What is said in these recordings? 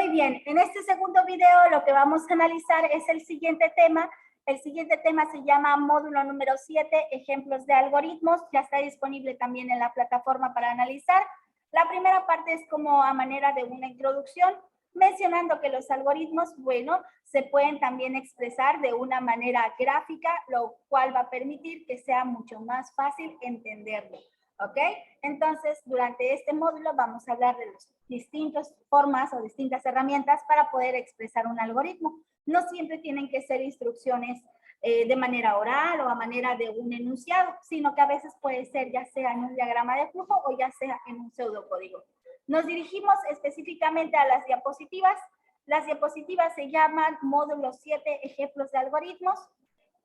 Muy bien, en este segundo video lo que vamos a analizar es el siguiente tema. El siguiente tema se llama módulo número 7, ejemplos de algoritmos. Ya está disponible también en la plataforma para analizar. La primera parte es como a manera de una introducción, mencionando que los algoritmos, bueno, se pueden también expresar de una manera gráfica, lo cual va a permitir que sea mucho más fácil entenderlo. ¿Ok? Entonces, durante este módulo vamos a hablar de las distintas formas o distintas herramientas para poder expresar un algoritmo. No siempre tienen que ser instrucciones de manera oral o a manera de un enunciado, sino que a veces puede ser ya sea en un diagrama de flujo o ya sea en un pseudocódigo. Nos dirigimos específicamente a las diapositivas. Las diapositivas se llaman módulo 7, ejemplos de algoritmos.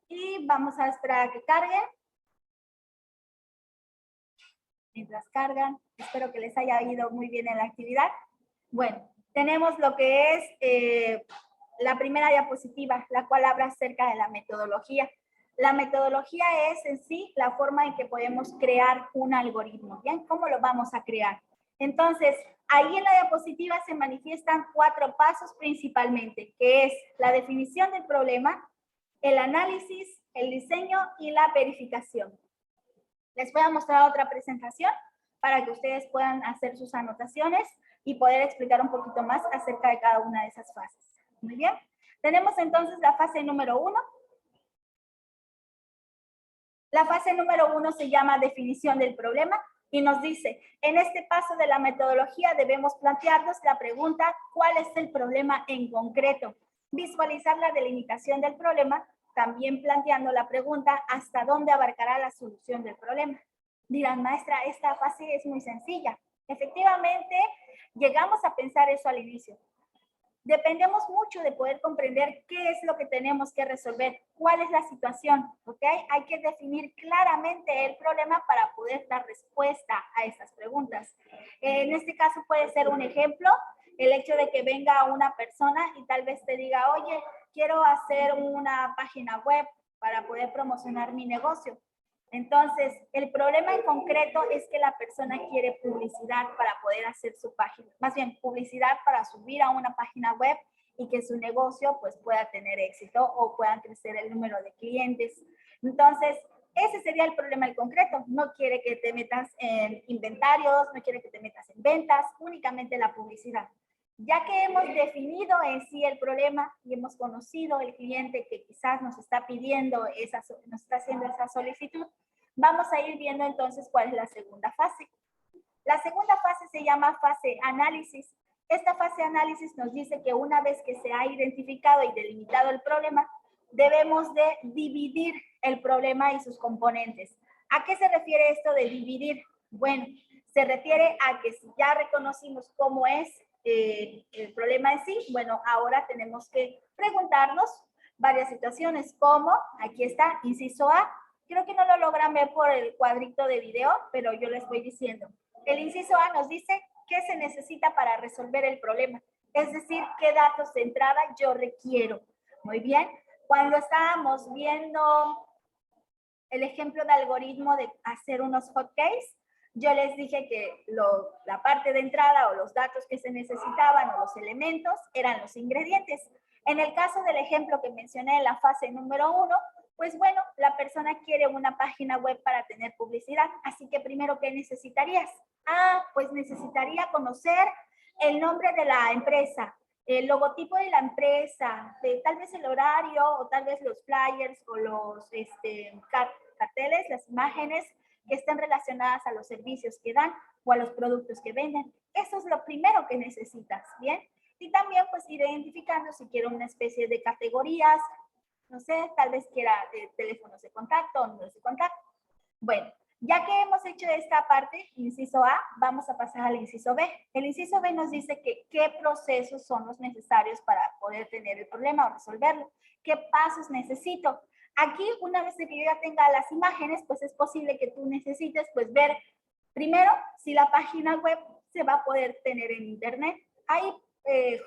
Y vamos a esperar a que carguen. Mientras cargan, espero que les haya ido muy bien en la actividad. Bueno, tenemos lo que es la primera diapositiva, la cual habla acerca de la metodología. La metodología es en sí la forma en que podemos crear un algoritmo, ¿bien? ¿Cómo lo vamos a crear? Entonces, ahí en la diapositiva se manifiestan 4 pasos principalmente, que es la definición del problema, el análisis, el diseño y la verificación. Les voy a mostrar otra presentación para que ustedes puedan hacer sus anotaciones y poder explicar un poquito más acerca de cada una de esas fases. Muy bien. Tenemos entonces la fase número 1. La fase número 1 se llama definición del problema y nos dice, en este paso de la metodología debemos plantearnos la pregunta, ¿cuál es el problema en concreto? Visualizar la delimitación del problema, también planteando la pregunta, ¿hasta dónde abarcará la solución del problema? Dirán, maestra, esta fase es muy sencilla. Efectivamente, llegamos a pensar eso al inicio. Dependemos mucho de poder comprender qué es lo que tenemos que resolver, cuál es la situación, ¿ok? Hay que definir claramente el problema para poder dar respuesta a estas preguntas. En este caso puede ser un ejemplo, el hecho de que venga una persona y tal vez te diga, oye, quiero hacer una página web para poder promocionar mi negocio. Entonces, el problema en concreto es que la persona quiere publicidad para poder hacer su página, más bien publicidad para subir a una página web y que su negocio pues pueda tener éxito o puedan crecer el número de clientes. Entonces, ese sería el problema en concreto. No quiere que te metas en inventarios, no quiere que te metas en ventas, únicamente la publicidad. Ya que hemos definido en sí el problema y hemos conocido el cliente que quizás nos está pidiendo, nos está haciendo esa solicitud, vamos a ir viendo entonces cuál es la segunda fase. La segunda fase se llama fase análisis. Esta fase análisis nos dice que una vez que se ha identificado y delimitado el problema, debemos de dividir el problema y sus componentes. ¿A qué se refiere esto de dividir? Bueno, se refiere a que si ya reconocimos cómo es el problema en sí, bueno, ahora tenemos que preguntarnos varias situaciones como, aquí está, inciso A. Creo que no lo logran ver por el cuadrito de video, pero yo les voy diciendo. El inciso A nos dice qué se necesita para resolver el problema, es decir, qué datos de entrada yo requiero. Muy bien, cuando estábamos viendo el ejemplo de algoritmo de hacer unos hotkeys, yo les dije que la parte de entrada o los datos que se necesitaban o los elementos eran los ingredientes. En el caso del ejemplo que mencioné en la fase número 1, pues bueno, la persona quiere una página web para tener publicidad, así que primero, ¿qué necesitarías? Pues necesitaría conocer el nombre de la empresa, el logotipo de la empresa, tal vez el horario o tal vez los flyers o los carteles, las imágenes que estén relacionadas a los servicios que dan o a los productos que venden. Eso es lo primero que necesitas, ¿bien? Y también pues ir identificando si quiero una especie de categorías, no sé, tal vez quiera teléfonos de contacto o números de contacto. Bueno, ya que hemos hecho esta parte, inciso A, vamos a pasar al inciso B. El inciso B nos dice que qué procesos son los necesarios para poder tener el problema o resolverlo. ¿Qué pasos necesito? Aquí, una vez que yo ya tenga las imágenes, pues es posible que tú necesites pues ver primero si la página web se va a poder tener en internet. Hay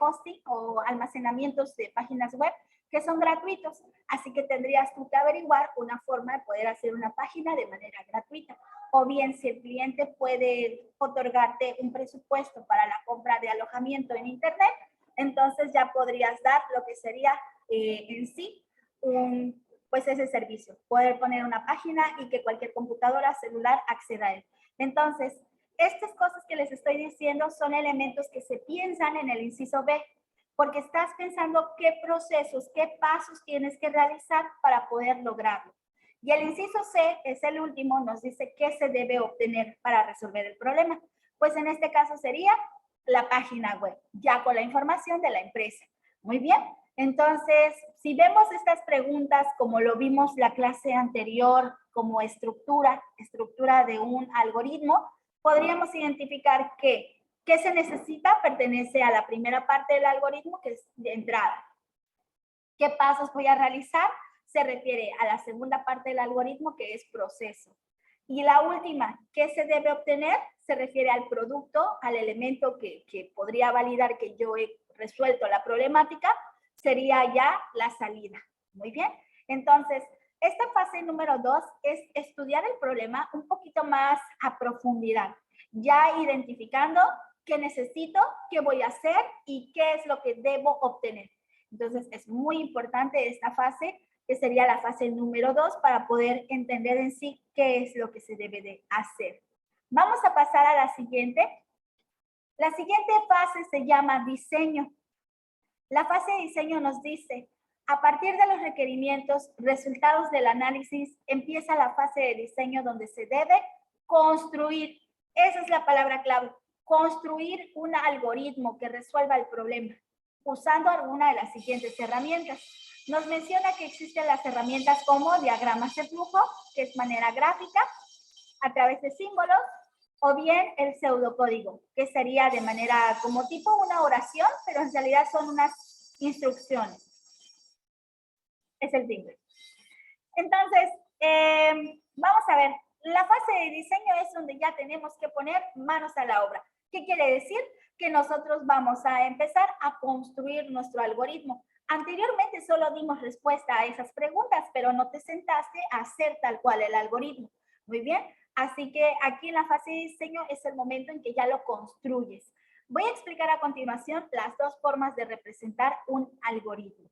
hosting o almacenamientos de páginas web que son gratuitos, así que tendrías tú que averiguar una forma de poder hacer una página de manera gratuita. O bien, si el cliente puede otorgarte un presupuesto para la compra de alojamiento en internet, entonces ya podrías dar lo que sería en sí pues ese servicio, poder poner una página y que cualquier computadora, celular acceda a él. Entonces, estas cosas que les estoy diciendo son elementos que se piensan en el inciso B, porque estás pensando qué procesos, qué pasos tienes que realizar para poder lograrlo. Y el inciso C es el último, nos dice qué se debe obtener para resolver el problema. Pues en este caso sería la página web, ya con la información de la empresa. Muy bien, entonces, si vemos estas preguntas como lo vimos la clase anterior, como estructura de un algoritmo, podríamos identificar que ¿qué se necesita? Pertenece a la primera parte del algoritmo, que es de entrada. ¿Qué pasos voy a realizar? Se refiere a la segunda parte del algoritmo, que es proceso. Y la última, ¿qué se debe obtener? Se refiere al producto, al elemento que podría validar que yo he resuelto la problemática, sería ya la salida. Muy bien. Entonces, esta fase número 2 es estudiar el problema un poquito más a profundidad, ya identificando qué necesito, qué voy a hacer y qué es lo que debo obtener. Entonces, es muy importante esta fase, que sería la fase número 2, para poder entender en sí qué es lo que se debe de hacer. Vamos a pasar a la siguiente. La siguiente fase se llama diseño. La fase de diseño nos dice, a partir de los requerimientos, resultados del análisis, empieza la fase de diseño donde se debe construir. Esa es la palabra clave. Construir un algoritmo que resuelva el problema usando alguna de las siguientes herramientas. Nos menciona que existen las herramientas como diagramas de flujo, que es manera gráfica, a través de símbolos, o bien el pseudocódigo, que sería de manera como tipo una oración, pero en realidad son unas instrucciones. Es el timbre. Entonces, vamos a ver, la fase de diseño es donde ya tenemos que poner manos a la obra. ¿Qué quiere decir? Que nosotros vamos a empezar a construir nuestro algoritmo. Anteriormente solo dimos respuesta a esas preguntas, pero no te sentaste a hacer tal cual el algoritmo. Muy bien, así que aquí en la fase de diseño es el momento en que ya lo construyes. Voy a explicar a continuación las dos formas de representar un algoritmo.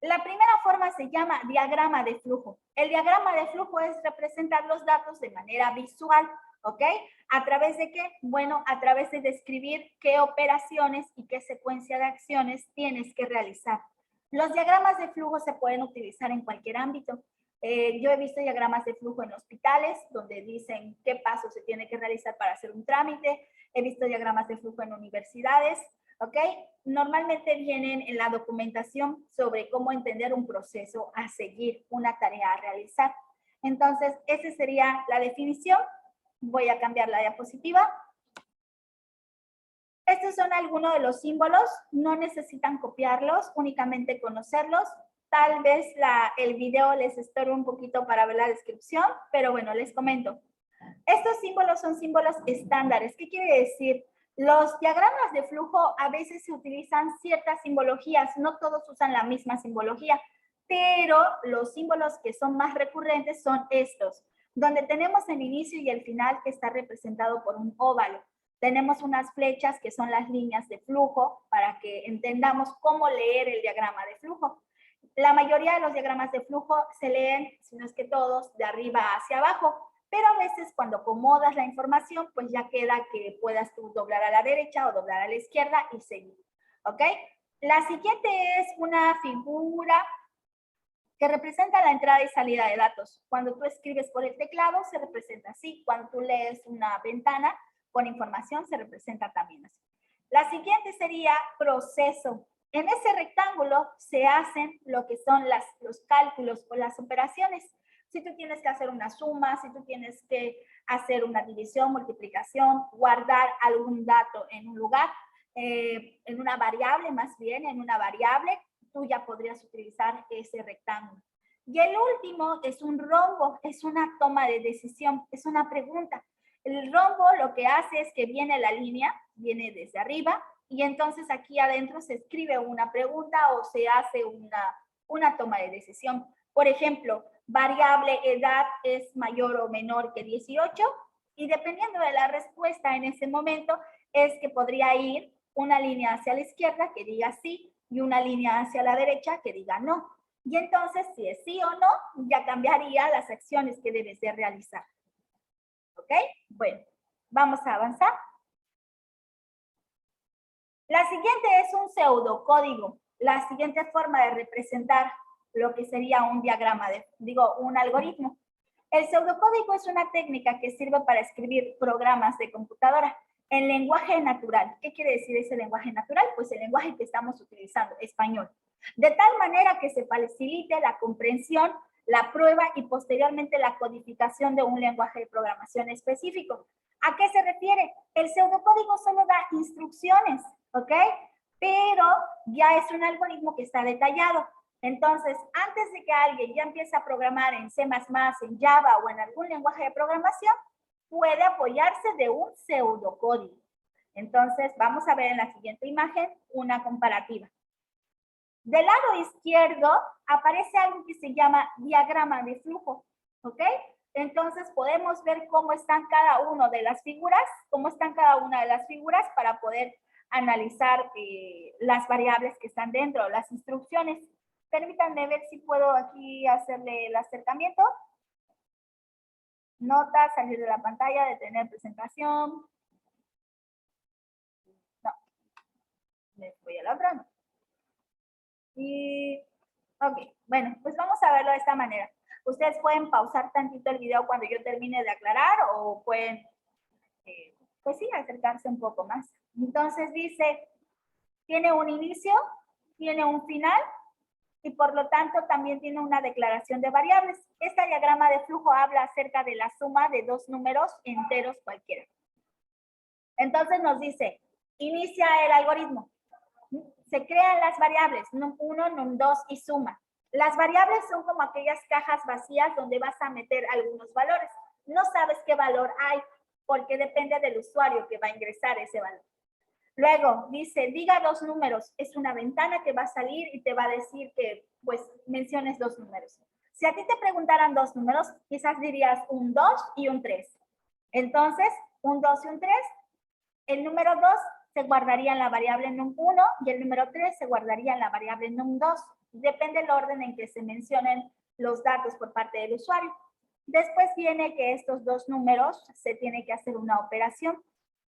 La primera forma se llama diagrama de flujo. El diagrama de flujo es representar los datos de manera visual, ¿ok? ¿A través de qué? Bueno, a través de describir qué operaciones y qué secuencia de acciones tienes que realizar. Los diagramas de flujo se pueden utilizar en cualquier ámbito. Yo he visto diagramas de flujo en hospitales, donde dicen qué pasos se tiene que realizar para hacer un trámite. He visto diagramas de flujo en universidades, ¿ok? Normalmente vienen en la documentación sobre cómo entender un proceso a seguir, una tarea a realizar. Entonces, esa sería la definición. Voy a cambiar la diapositiva. Estos son algunos de los símbolos. No necesitan copiarlos, únicamente conocerlos. Tal vez el video les estorbe un poquito para ver la descripción, pero bueno, les comento. Estos símbolos son símbolos estándares. ¿Qué quiere decir? Los diagramas de flujo a veces se utilizan ciertas simbologías, no todos usan la misma simbología, pero los símbolos que son más recurrentes son estos, donde tenemos el inicio y el final que está representado por un óvalo. Tenemos unas flechas que son las líneas de flujo para que entendamos cómo leer el diagrama de flujo. La mayoría de los diagramas de flujo se leen, si no es que todos, de arriba hacia abajo, pero a veces cuando acomodas la información, pues ya queda que puedas tú doblar a la derecha o doblar a la izquierda y seguir, ¿ok? La siguiente es una figura que representa la entrada y salida de datos. Cuando tú escribes por el teclado, se representa así. Cuando tú lees una ventana con información, se representa también así. La siguiente sería proceso. En ese rectángulo se hacen lo que son los cálculos o las operaciones. Si tú tienes que hacer una suma, si tú tienes que hacer una división, multiplicación, guardar algún dato en un lugar, en una variable más bien, en una variable, tú ya podrías utilizar ese rectángulo. Y el último es un rombo, es una toma de decisión, es una pregunta. El rombo lo que hace es que viene la línea, viene desde arriba, y entonces aquí adentro se escribe una pregunta o se hace una toma de decisión. Por ejemplo, variable edad es mayor o menor que 18, y dependiendo de la respuesta en ese momento es que podría ir una línea hacia la izquierda que diga sí y una línea hacia la derecha que diga no. Y entonces, si es sí o no, ya cambiaría las acciones que debes de realizar. ¿Ok? Bueno, vamos a avanzar. La siguiente es un pseudocódigo. La siguiente forma de representar lo que sería un diagrama, un algoritmo. El pseudocódigo es una técnica que sirve para escribir programas de computadora en lenguaje natural. ¿Qué quiere decir ese lenguaje natural? Pues el lenguaje que estamos utilizando, español. De tal manera que se facilite la comprensión, la prueba y posteriormente la codificación de un lenguaje de programación específico. ¿A qué se refiere? El pseudocódigo solo da instrucciones, ¿ok? Pero ya es un algoritmo que está detallado. Entonces, antes de que alguien ya empiece a programar en C++, en Java o en algún lenguaje de programación, puede apoyarse de un pseudocódigo. Entonces, vamos a ver en la siguiente imagen una comparativa. Del lado izquierdo aparece algo que se llama diagrama de flujo, ¿ok? Entonces, podemos ver cómo están cada una de las figuras, para poder analizar las variables que están dentro, las instrucciones. Permítanme ver si puedo aquí hacerle el acercamiento. Nota, salir de la pantalla, detener presentación. No, me voy a la otra. Y, ok, bueno, pues vamos a verlo de esta manera. Ustedes pueden pausar tantito el video cuando yo termine de aclarar o pueden, pues sí, acercarse un poco más. Entonces dice, tiene un inicio, tiene un final y por lo tanto también tiene una declaración de variables. Este diagrama de flujo habla acerca de la suma de dos números enteros cualquiera. Entonces nos dice, inicia el algoritmo. Se crean las variables, num1, num2 y suma. Las variables son como aquellas cajas vacías donde vas a meter algunos valores. No sabes qué valor hay porque depende del usuario que va a ingresar ese valor. Luego dice, diga dos números. Es una ventana que va a salir y te va a decir que pues menciones dos números. Si a ti te preguntaran dos números, quizás dirías un 2 y un 3. Entonces, un 2 y un 3, el número 2 se guardaría en la variable num1 y el número 3 se guardaría en la variable num2. Depende del orden en que se mencionen los datos por parte del usuario. Después viene que estos dos números se tiene que hacer una operación.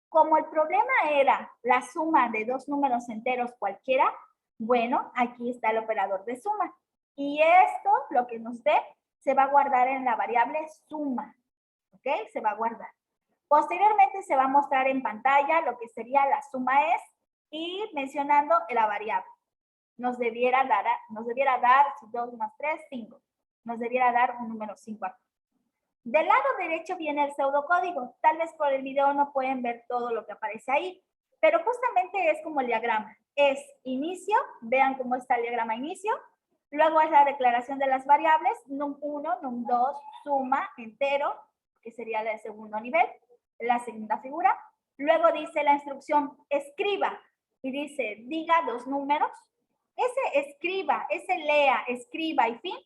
Como el problema era la suma de dos números enteros cualquiera, bueno, aquí está el operador de suma. Y esto, lo que nos dé, se va a guardar en la variable suma. ¿Ok? Se va a guardar. Posteriormente se va a mostrar en pantalla lo que sería la suma es y mencionando la variable. Nos debiera dar, si 2 más 3, 5. Nos debiera dar un número 5 aquí. Del lado derecho viene el pseudocódigo. Tal vez por el video no pueden ver todo lo que aparece ahí, pero justamente es como el diagrama. Es inicio, vean cómo está el diagrama inicio. Luego es la declaración de las variables, num1, num2, suma, entero, que sería el segundo nivel, la segunda figura. Luego dice la instrucción escriba y dice diga dos números. Ese escriba, ese lea, escriba y fin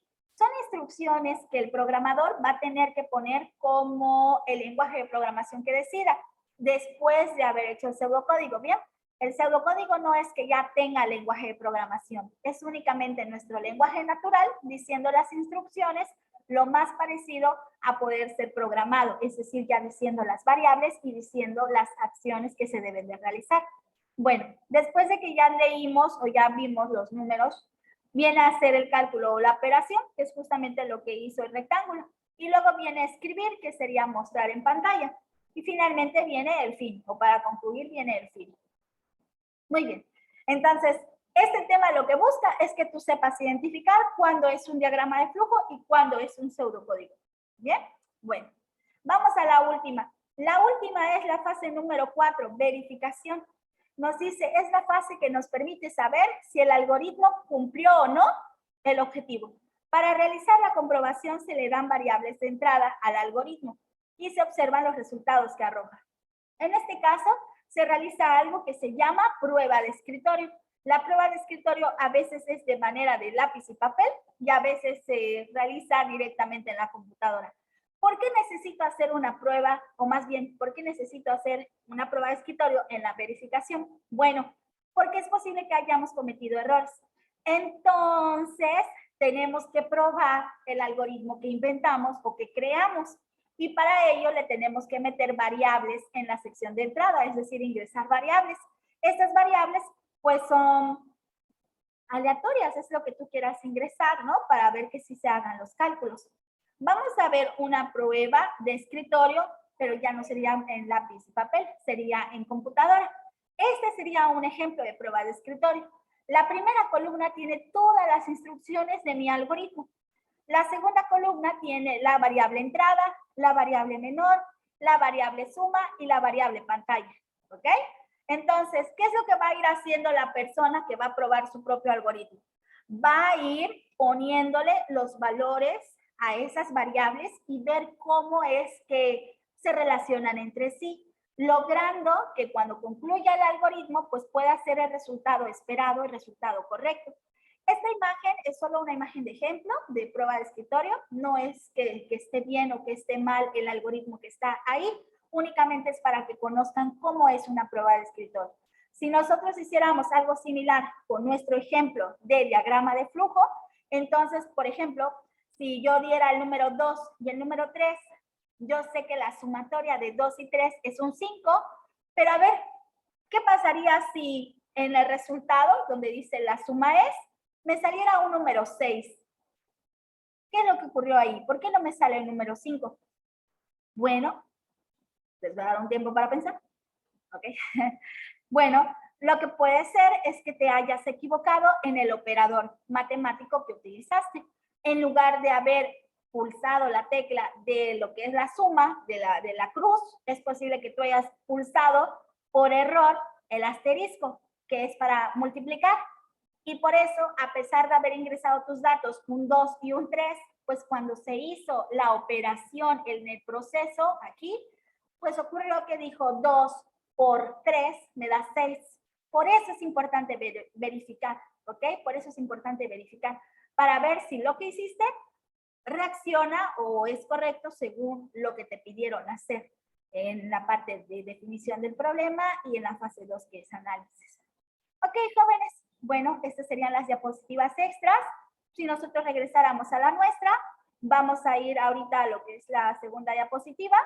son instrucciones que el programador va a tener que poner como el lenguaje de programación que decida después de haber hecho el pseudocódigo. Bien, el pseudocódigo no es que ya tenga lenguaje de programación, es únicamente nuestro lenguaje natural diciendo las instrucciones lo más parecido a poder ser programado, es decir, ya diciendo las variables y diciendo las acciones que se deben de realizar. Bueno, después de que ya leímos o ya vimos los números, viene a hacer el cálculo o la operación, que es justamente lo que hizo el rectángulo. Y luego viene a escribir, que sería mostrar en pantalla. Y finalmente viene el fin, o para concluir viene el fin. Muy bien. Entonces, este tema lo que busca es que tú sepas identificar cuándo es un diagrama de flujo y cuándo es un pseudocódigo. ¿Bien? Bueno, vamos a la última. La última es la fase número 4, verificación. Nos dice, es la fase que nos permite saber si el algoritmo cumplió o no el objetivo. Para realizar la comprobación se le dan variables de entrada al algoritmo y se observan los resultados que arroja. En este caso, se realiza algo que se llama prueba de escritorio. La prueba de escritorio a veces es de manera de lápiz y papel y a veces se realiza directamente en la computadora. ¿Por qué necesito hacer una prueba? O más bien, ¿por qué necesito hacer una prueba de escritorio en la verificación? Bueno, porque es posible que hayamos cometido errores. Entonces, tenemos que probar el algoritmo que inventamos o que creamos. Y para ello le tenemos que meter variables en la sección de entrada, es decir, ingresar variables. Estas variables, pues, son aleatorias, es lo que tú quieras ingresar, ¿no? Para ver que sí se hagan los cálculos. Vamos a ver una prueba de escritorio, pero ya no sería en lápiz y papel, sería en computadora. Este sería un ejemplo de prueba de escritorio. La primera columna tiene todas las instrucciones de mi algoritmo. La segunda columna tiene la variable entrada, la variable menor, la variable suma y la variable pantalla. ¿Ok? Entonces, ¿qué es lo que va a ir haciendo la persona que va a probar su propio algoritmo? Va a ir poniéndole los valores a esas variables y ver cómo es que se relacionan entre sí, logrando que cuando concluya el algoritmo, pues pueda ser el resultado esperado, el resultado correcto. Esta imagen es solo una imagen de ejemplo de prueba de escritorio, no es que esté bien o que esté mal el algoritmo que está ahí, únicamente es para que conozcan cómo es una prueba de escritorio. Si nosotros hiciéramos algo similar con nuestro ejemplo de diagrama de flujo, entonces, por ejemplo, si yo diera el número 2 y el número 3, yo sé que la sumatoria de 2 y 3 es un 5, pero a ver, ¿qué pasaría si en el resultado, donde dice la suma es, me saliera un número 6? ¿Qué es lo que ocurrió ahí? ¿Por qué no me sale el número 5? Bueno, les voy a dar un tiempo para pensar. ¿Ok? Bueno, lo que puede ser es que te hayas equivocado en el operador matemático que utilizaste. En lugar de haber pulsado la tecla de lo que es la suma, de la cruz, es posible que tú hayas pulsado por error el asterisco, que es para multiplicar. Y por eso, a pesar de haber ingresado tus datos, un 2 y un 3, pues cuando se hizo la operación en el proceso aquí, pues ocurrió que dijo 2 por 3 me da 6. Por eso es importante verificar, ¿ok? Por eso es importante verificar, para ver si lo que hiciste reacciona o es correcto según lo que te pidieron hacer en la parte de definición del problema y en la fase 2, que es análisis. Ok, jóvenes, bueno, estas serían las diapositivas extras. Si nosotros regresáramos a la nuestra, vamos a ir ahorita a lo que es la segunda diapositiva.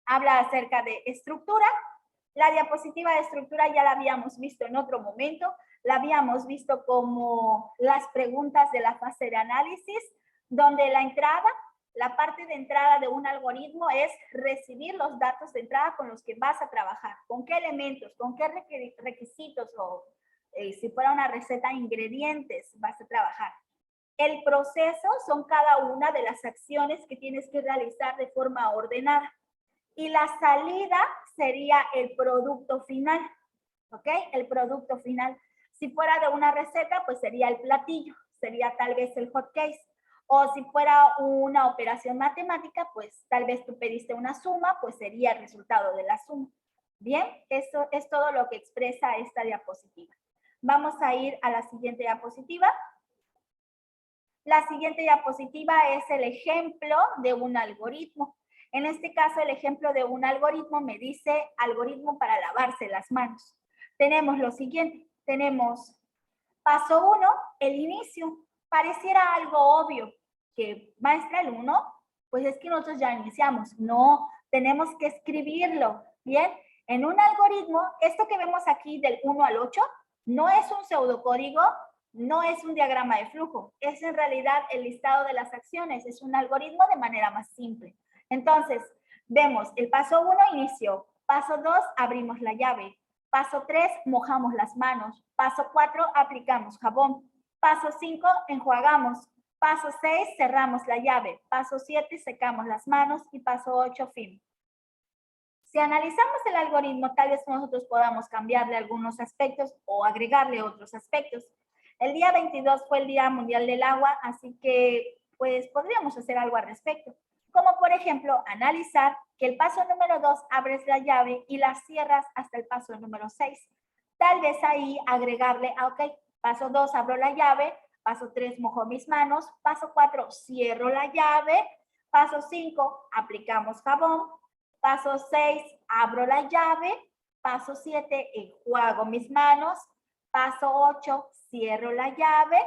Habla acerca de estructura. La diapositiva de estructura ya la habíamos visto en otro momento. La habíamos visto como las preguntas de la fase de análisis, donde la entrada, la parte de entrada de un algoritmo es recibir los datos de entrada con los que vas a trabajar, con qué elementos, con qué requisitos o si fuera una receta, ingredientes vas a trabajar. El proceso son cada una de las acciones que tienes que realizar de forma ordenada. Y la salida sería el producto final, ¿ok? El producto final. Si fuera de una receta, pues sería el platillo, sería tal vez el hot case. O si fuera una operación matemática, pues tal vez tú pediste una suma, pues sería el resultado de la suma. Bien, eso es todo lo que expresa esta diapositiva. Vamos a ir a la siguiente diapositiva. La siguiente diapositiva es el ejemplo de un algoritmo. En este caso, el ejemplo de un algoritmo me dice algoritmo para lavarse las manos. Tenemos lo siguiente, tenemos paso 1, el inicio. Pareciera algo obvio que maestra el 1, pues es que nosotros ya iniciamos. No, tenemos que escribirlo, ¿bien? En un algoritmo, esto que vemos aquí del 1 al 8, no es un pseudocódigo, no es un diagrama de flujo, es en realidad el listado de las acciones, es un algoritmo de manera más simple. Entonces, vemos el paso 1, inicio. Paso 2, abrimos la llave. Paso 3, mojamos las manos. Paso 4, aplicamos jabón. Paso 5, enjuagamos. Paso 6, cerramos la llave. Paso 7, secamos las manos. Y paso 8, fin. Si analizamos el algoritmo, tal vez nosotros podamos cambiarle algunos aspectos o agregarle otros aspectos. El día 22 fue el Día Mundial del Agua, así que pues podríamos hacer algo al respecto. Como por ejemplo, analizar que el paso número 2 abres la llave y la cierras hasta el paso número 6. Tal vez ahí agregarle, ok, paso 2 abro la llave, paso 3 mojo mis manos, paso 4 cierro la llave, Paso 5, aplicamos jabón. Paso 6, abro la llave. Paso 7, enjuago mis manos. Paso 8, cierro la llave.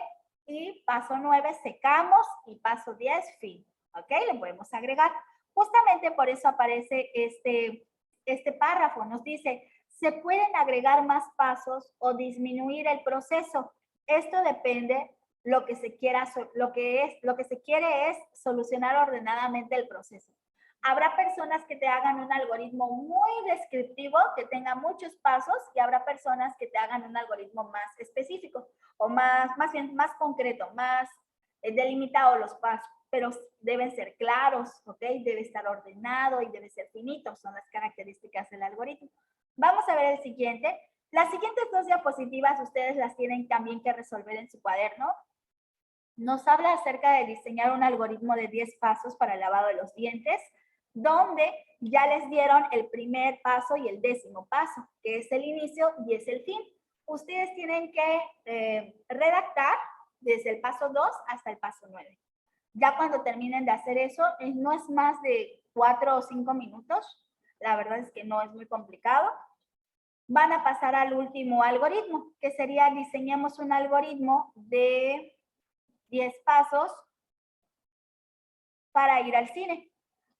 Y paso 9, secamos. Y paso 10, fin. ¿Ok? Le podemos agregar. Justamente por eso aparece este párrafo. Nos dice, se pueden agregar más pasos o disminuir el proceso. Esto depende lo que se quiera, lo que se quiere es solucionar ordenadamente el proceso. Habrá personas que te hagan un algoritmo muy descriptivo, que tenga muchos pasos, y habrá personas que te hagan un algoritmo más específico o más bien más concreto, más delimitado los pasos, pero deben ser claros, ¿ok? Debe estar ordenado y debe ser finito, son las características del algoritmo. Vamos a ver el siguiente. Las siguientes 2 diapositivas ustedes las tienen también que resolver en su cuaderno. Nos habla acerca de diseñar un algoritmo de 10 pasos para el lavado de los dientes, donde ya les dieron el primer paso y el 10º paso, que es el inicio y es el fin. Ustedes tienen que redactar desde el paso 2 hasta el paso 9. Ya cuando terminen de hacer eso, no es más de 4 o 5 minutos. La verdad es que no es muy complicado. Van a pasar al último algoritmo, que sería diseñemos un algoritmo de 10 pasos para ir al cine,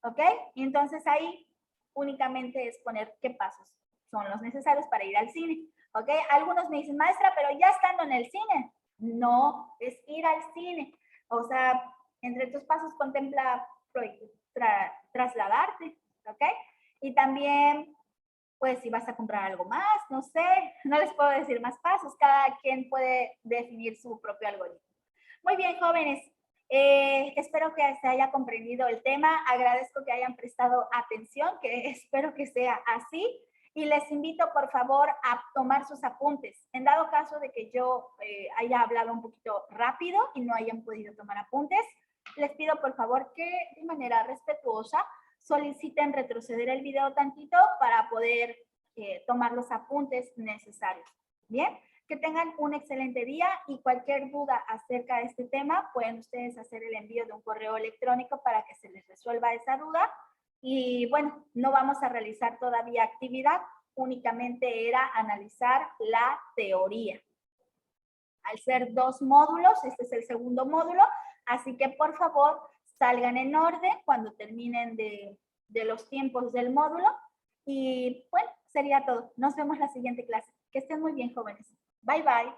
¿ok? Y entonces ahí únicamente es poner qué pasos son los necesarios para ir al cine, ¿ok? Algunos me dicen, maestra, pero ya estando en el cine. No, es ir al cine. O sea, entre tus pasos contempla trasladarte, ¿ok? Y también, pues, si vas a comprar algo más, no sé, no les puedo decir más pasos. Cada quien puede definir su propio algoritmo. Muy bien, jóvenes. Espero que se haya comprendido el tema. Agradezco que hayan prestado atención, que espero que sea así. Y les invito, por favor, a tomar sus apuntes. En dado caso de que yo haya hablado un poquito rápido y no hayan podido tomar apuntes, les pido, por favor, que de manera respetuosa soliciten retroceder el video tantito para poder tomar los apuntes necesarios. ¿Bien? Que tengan un excelente día y cualquier duda acerca de este tema, pueden ustedes hacer el envío de un correo electrónico para que se les resuelva esa duda. Y bueno, no vamos a realizar todavía actividad, únicamente era analizar la teoría. Al ser 2 módulos, este es el segundo módulo, así que por favor salgan en orden cuando terminen de los tiempos del módulo. Y bueno, sería todo. Nos vemos la siguiente clase. Que estén muy bien, jóvenes. Bye, bye.